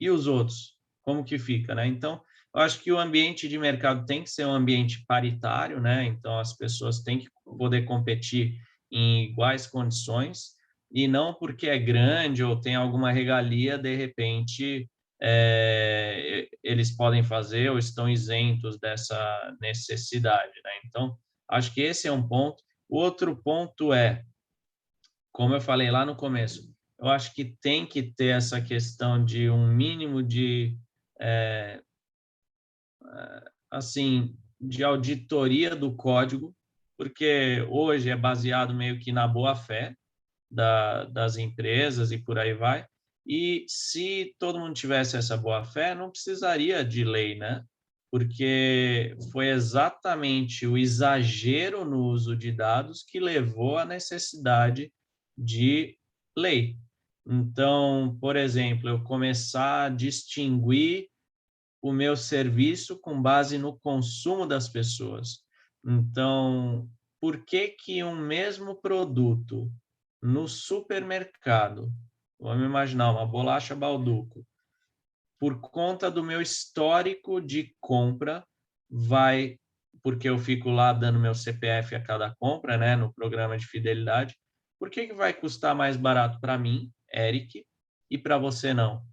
E os outros? Como que fica, né? Então, eu acho que o ambiente de mercado tem que ser um ambiente paritário, né? Então, as pessoas têm que poder competir em iguais condições, e não porque é grande ou tem alguma regalia, de repente, eles podem fazer ou estão isentos dessa necessidade, né? Então, acho que esse é um ponto. O outro ponto é, como eu falei lá no começo, eu acho que tem que ter essa questão de um mínimo de, assim, de auditoria do código, porque hoje é baseado meio que na boa-fé das empresas e por aí vai. E se todo mundo tivesse essa boa-fé, não precisaria de lei, né? Porque foi exatamente o exagero no uso de dados que levou à necessidade de lei. Então, por exemplo, eu começar a distinguir o meu serviço com base no consumo das pessoas. Então, por que que um mesmo produto no supermercado, vamos imaginar uma bolacha Balduco, por conta do meu histórico de compra, porque eu fico lá dando meu CPF a cada compra, né, no programa de fidelidade, por que que vai custar mais barato para mim, Eric, e para você não?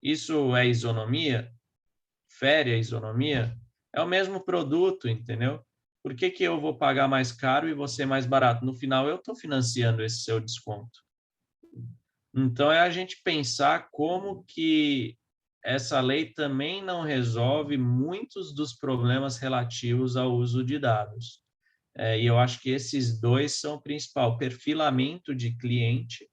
Isso é isonomia? Fere a isonomia? É o mesmo produto, entendeu? Por que que eu vou pagar mais caro e você mais barato? No final, eu estou financiando esse seu desconto. Então, é a gente pensar como que essa lei também não resolve muitos dos problemas relativos ao uso de dados. E eu acho que esses dois são o principal: perfilamento de cliente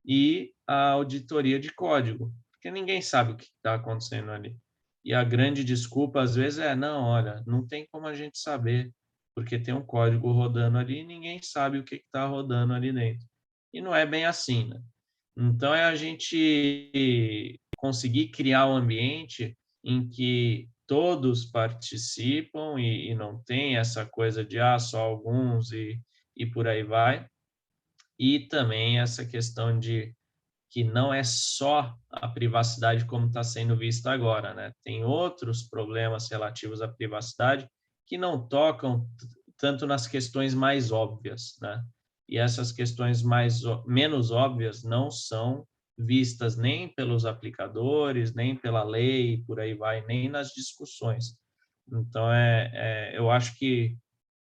e a auditoria de código, porque ninguém sabe o que está acontecendo ali. E a grande desculpa, às vezes, não, olha, não tem como a gente saber, porque tem um código rodando ali e ninguém sabe o que está rodando ali dentro. E não é bem assim, né? Então, é a gente conseguir criar um ambiente em que todos participam e não tem essa coisa de só alguns e por aí vai. E também essa questão de que não é só a privacidade como está sendo vista agora, né? Tem outros problemas relativos à privacidade que não tocam tanto nas questões mais óbvias, né? E essas questões menos óbvias não são vistas nem pelos aplicadores, nem pela lei, por aí vai, nem nas discussões. Então, eu acho que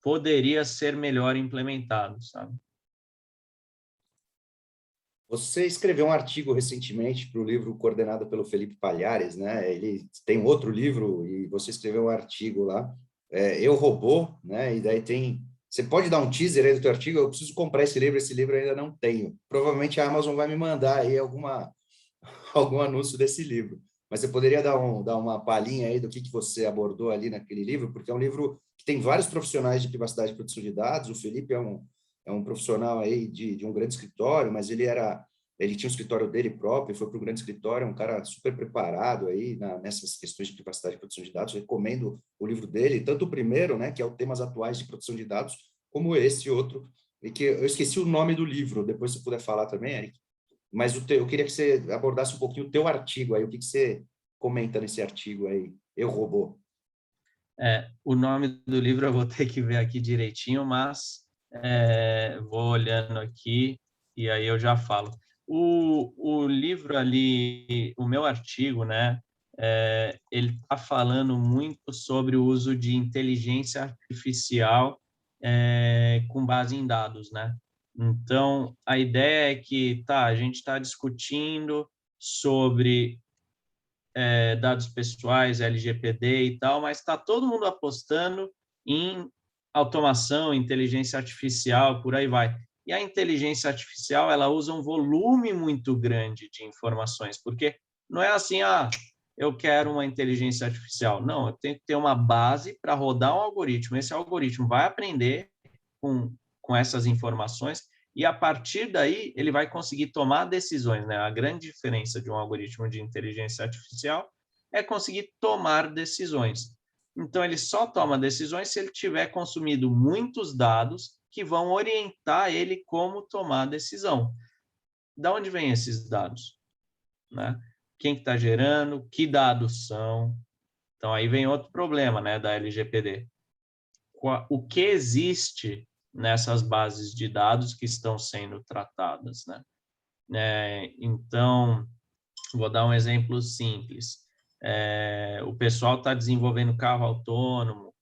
poderia ser melhor implementado, sabe? Você escreveu um artigo recentemente para o livro coordenado pelo Felipe Palhares, né? Ele tem outro livro e você escreveu um artigo lá Eu, Robô, né? E daí tem... Você pode dar um teaser aí do teu artigo? Eu preciso comprar esse livro eu ainda não tenho. Provavelmente a Amazon vai me mandar aí algum anúncio desse livro. Mas você poderia dar uma palhinha aí do que você abordou ali naquele livro? Porque é um livro que tem vários profissionais de privacidade e proteção de dados. O Felipe é um profissional aí de um grande escritório, mas ele tinha um escritório dele próprio, foi para um grande escritório, é um cara super preparado aí nessas questões de privacidade e proteção de dados. Recomendo o livro dele, tanto o primeiro, né, que é o Temas Atuais de Proteção de Dados, como esse outro, e que eu esqueci o nome do livro, depois se puder falar também, Eric. Mas eu queria que você abordasse um pouquinho o teu artigo aí, o que você comenta nesse artigo aí, Eu, Robô. O nome do livro eu vou ter que ver aqui direitinho, mas vou olhando aqui e aí eu já falo. O livro ali, o meu artigo, né, ele está falando muito sobre o uso de inteligência artificial com base em dados, né? Então, a ideia é que, a gente está discutindo sobre dados pessoais, LGPD e tal, mas está todo mundo apostando em automação, inteligência artificial, por aí vai. E a inteligência artificial, ela usa um volume muito grande de informações, porque não é assim, eu quero uma inteligência artificial. Não, eu tenho que ter uma base para rodar um algoritmo. Esse algoritmo vai aprender com essas informações e, a partir daí, ele vai conseguir tomar decisões, né? A grande diferença de um algoritmo de inteligência artificial é conseguir tomar decisões. Então, ele só toma decisões se ele tiver consumido muitos dados que vão orientar ele como tomar decisão. Da onde vêm esses dados? Né? Quem está gerando? Que dados são? Então, aí vem outro problema, né, da LGPD. O que existe nessas bases de dados que estão sendo tratadas, né? Então, vou dar um exemplo simples. O pessoal está desenvolvendo carro autônomo,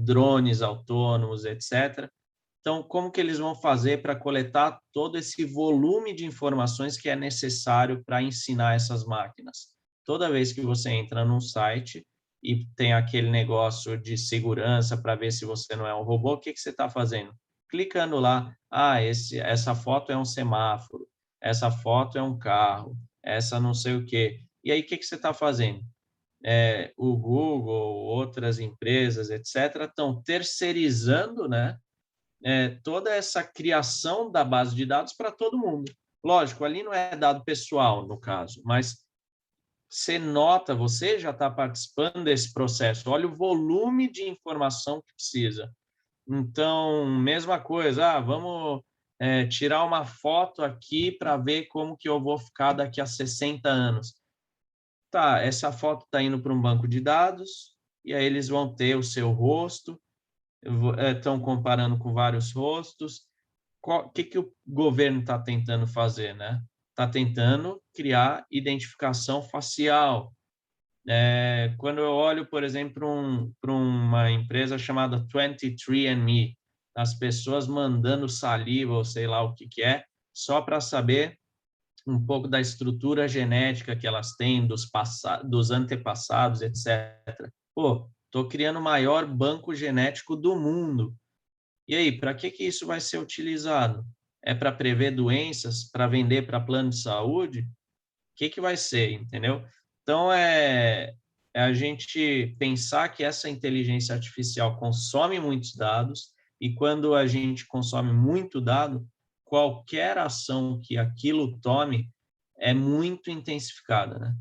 drones autônomos, etc. Então, como que eles vão fazer para coletar todo esse volume de informações que é necessário para ensinar essas máquinas? Toda vez que você entra num site e tem aquele negócio de segurança para ver se você não é um robô, o que você está fazendo? Clicando lá, essa foto é um semáforo, essa foto é um carro, essa não sei o quê. E aí, o que você está fazendo? O Google, outras empresas, etc., estão terceirizando, né, toda essa criação da base de dados para todo mundo. Lógico, ali não é dado pessoal, no caso, mas você já está participando desse processo. Olha o volume de informação que precisa. Então, mesma coisa, vamos tirar uma foto aqui para ver como que eu vou ficar daqui a 60 anos. Tá, essa foto está indo para um banco de dados, e aí eles vão ter o seu rosto, estão comparando com vários rostos. O que o governo está tentando fazer, né? Está tentando criar identificação facial. Quando eu olho, por exemplo, para uma empresa chamada 23andMe, as pessoas mandando saliva ou sei lá o que é, só para saber um pouco da estrutura genética que elas têm, dos antepassados, etc. Pô, estou criando o maior banco genético do mundo. E aí, para que isso vai ser utilizado? É para prever doenças, para vender para plano de saúde? O que vai ser, entendeu? Então, é a gente pensar que essa inteligência artificial consome muitos dados e, quando a gente consome muito dado, qualquer ação que aquilo tome é muito intensificada, né?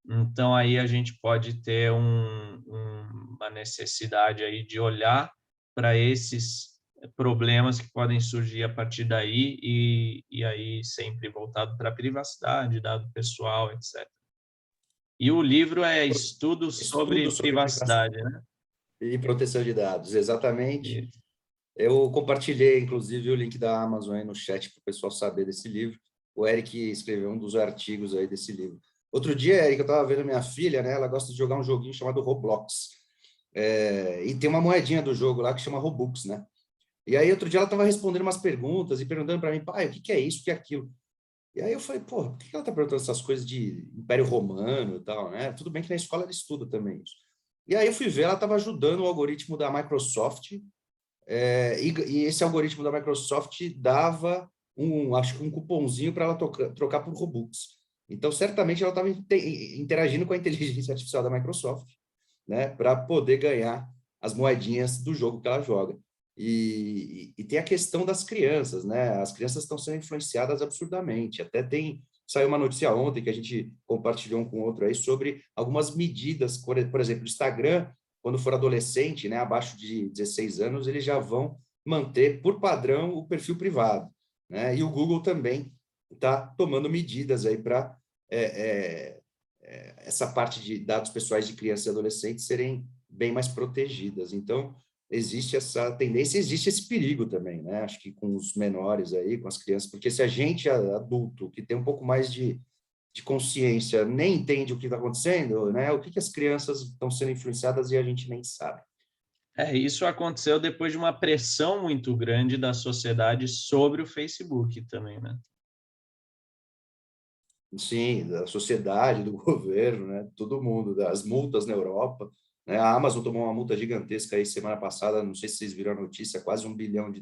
Então, aí a gente pode ter uma necessidade aí de olhar para esses problemas que podem surgir a partir daí e aí sempre voltado para a privacidade, dado pessoal, etc. E o livro é Estudos Estudo sobre sobre privacidade Privacidade, né? e proteção de dados, exatamente. E, Eu compartilhei, inclusive, o link da Amazon aí no chat para o pessoal saber desse livro. O Eric escreveu um dos artigos aí desse livro. Outro dia, Eric, eu estava vendo minha filha, né? Ela gosta de jogar um joguinho chamado Roblox. E tem uma moedinha do jogo lá que chama Robux, né? E aí, outro dia, ela estava respondendo umas perguntas e perguntando para mim, pai, o que é isso, o que é aquilo? E aí eu falei, pô, por que ela está perguntando essas coisas de Império Romano e tal, né? Tudo bem que na escola ela estuda também isso. E aí eu fui ver, ela estava ajudando o algoritmo da Microsoft, e esse algoritmo da Microsoft dava acho que um cupomzinho para ela trocar por Robux. Então, certamente, ela estava interagindo com a inteligência artificial da Microsoft, né, para poder ganhar as moedinhas do jogo que ela joga. E tem a questão das crianças, né? As crianças estão sendo influenciadas absurdamente. Até saiu uma notícia ontem que a gente compartilhou um com o outro aí sobre algumas medidas, por exemplo, o Instagram, quando for adolescente, né, abaixo de 16 anos, eles já vão manter, por padrão, o perfil privado, né? E o Google também está tomando medidas aí para essa parte de dados pessoais de crianças e adolescentes serem bem mais protegidas. Então, existe essa tendência, existe esse perigo também, né? Acho que com os menores aí, com as crianças, porque se a gente, adulto, que tem um pouco mais de consciência, nem entende o que está acontecendo, né? O que as crianças estão sendo influenciadas e a gente nem sabe. Isso aconteceu depois de uma pressão muito grande da sociedade sobre o Facebook também, né? Sim, da sociedade, do governo, né? Todo mundo, das multas na Europa, né? A Amazon tomou uma multa gigantesca aí semana passada, não sei se vocês viram a notícia, quase $1 bilhão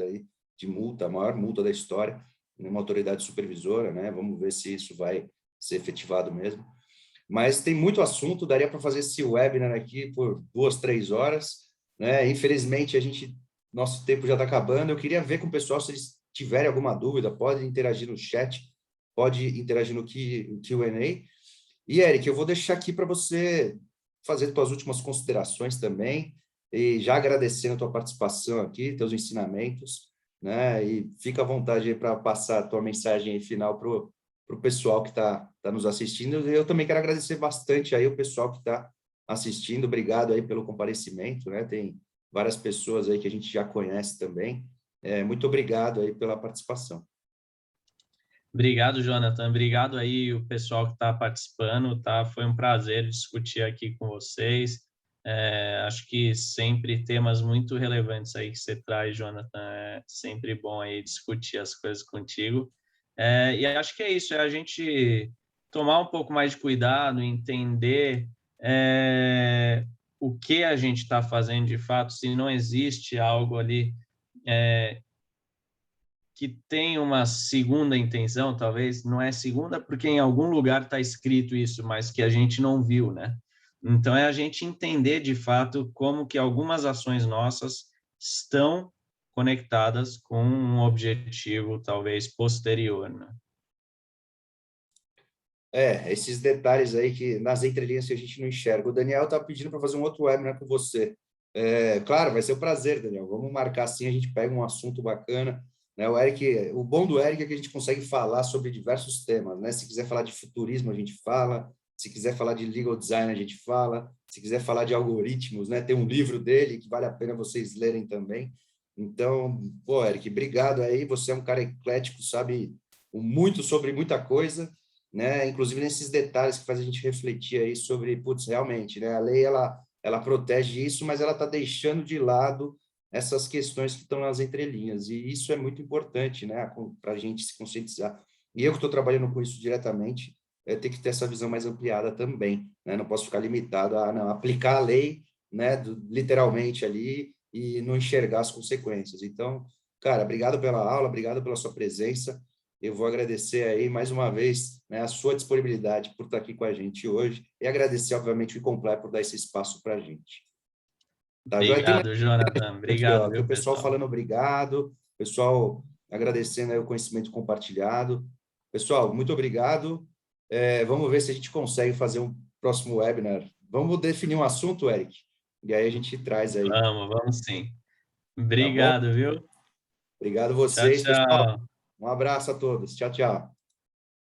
aí de multa, a maior multa da história, numa autoridade supervisora, né? Vamos ver se isso vai ser efetivado mesmo. Mas tem muito assunto, daria para fazer esse webinar aqui por 2, 3 horas, né? Infelizmente, nosso tempo já está acabando. Eu queria ver com o pessoal se eles tiverem alguma dúvida, pode interagir no chat, pode interagir no Q&A. E, Eric, eu vou deixar aqui para você fazer suas últimas considerações também, e já agradecendo a tua participação aqui, teus ensinamentos, né? E fica à vontade para passar a tua mensagem final para o pessoal que está nos assistindo. Eu também quero agradecer bastante aí o pessoal que está assistindo. Obrigado aí pelo comparecimento, né? Tem várias pessoas aí que a gente já conhece também. Muito obrigado aí pela participação. Obrigado, Jonathan. Obrigado aí o pessoal que está participando, tá? Foi um prazer discutir aqui com vocês. Acho que sempre temas muito relevantes aí que você traz, Jonathan. É sempre bom aí discutir as coisas contigo. E acho que é isso, é a gente tomar um pouco mais de cuidado, entender o que a gente está fazendo de fato, se não existe algo ali que tem uma segunda intenção, talvez, não é segunda porque em algum lugar está escrito isso, mas que a gente não viu, né? Então, é a gente entender, de fato, como que algumas ações nossas estão conectadas com um objetivo, talvez, posterior, né? Esses detalhes aí que nas entrelinhas que a gente não enxerga. O Daniel está pedindo para fazer um outro webinar com você. Claro, vai ser um prazer, Daniel. Vamos marcar assim, a gente pega um assunto bacana, né? O bom do Eric é que a gente consegue falar sobre diversos temas, né? Se quiser falar de futurismo, a gente fala. Se quiser falar de legal design, a gente fala. Se quiser falar de algoritmos, né? Tem um livro dele que vale a pena vocês lerem também. Então, pô, Eric, obrigado aí. Você é um cara eclético, sabe muito sobre muita coisa, né? Inclusive nesses detalhes que faz a gente refletir aí sobre, putz, realmente, né? A lei, ela protege isso, mas ela está deixando de lado essas questões que estão nas entrelinhas, e isso é muito importante, né? Para a gente se conscientizar. E eu que estou trabalhando com isso diretamente, ter que ter essa visão mais ampliada também, né? Não posso ficar limitado a não, aplicar a lei, né? Literalmente ali, e não enxergar as consequências. Então, cara, obrigado pela aula, obrigado pela sua presença. Eu vou agradecer aí mais uma vez, né, a sua disponibilidade por estar aqui com a gente hoje e agradecer, obviamente, o Incompleto por dar esse espaço para a gente. Tá, Joia? Tem mais Obrigado, Jonathan. aqui, Obrigado, ó. Tem o viu, pessoal pessoal? falando obrigado, pessoal agradecendo aí o conhecimento compartilhado. Pessoal, muito obrigado. Vamos ver se a gente consegue fazer um próximo webinar. Vamos definir um assunto, Eric, e aí a gente traz aí. Vamos sim. Tá bom? Obrigado, viu? Obrigado Tchau, vocês, pessoal. tchau. Um abraço a todos. Tchau, tchau.